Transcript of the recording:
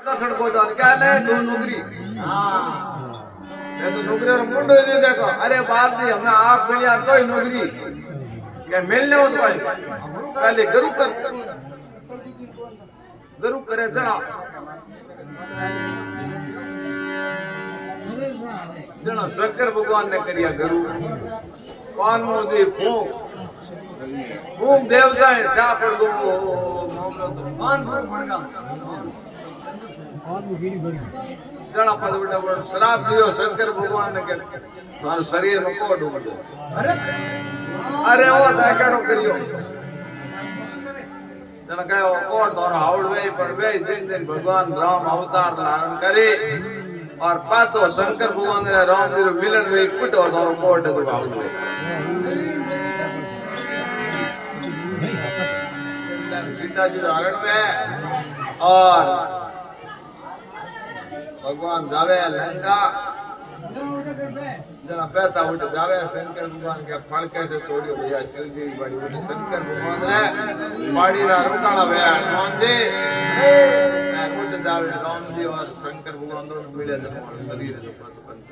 दर्शन को जान क्या नहीं दो नौकरी हाँ ये तो नौकरी और मुंडो ही नहीं देखो अरे बाप जी हमें आप मिलिया तो ही नौकरी क्या मिलने हो तो भाई पहले गरु करे चढ़ा जना शंकर भगवान ने करिया गरु पान मोदी फूंक फूंक देवता है क्या पड़ गो कौन फूक पड़ गया जना पद बेटा श्राप दियो शंकर भगवान ने के मारो शरीर में को डूब दो अरे अरे वो दाकेड़ो करियो जना कहो कोट और हाउड वे पर वे दिन दिन भगवान राम अवतार धारण करे और पातो शंकर भगवान ने राम जी मिलन वे कुट और कोट तो हाउड वे सीता जी हरण में और भगवान जावे लंका जना पैसा उठ जावे शंकर भगवान के फल कैसे तोड़ियो भैया शिव जी बड़ी उठ शंकर भगवान ने बाड़ी रा रुकाला भैया राम जी उठ जावे राम जी और शंकर भगवान दोनों मिले तो शरीर जो पंच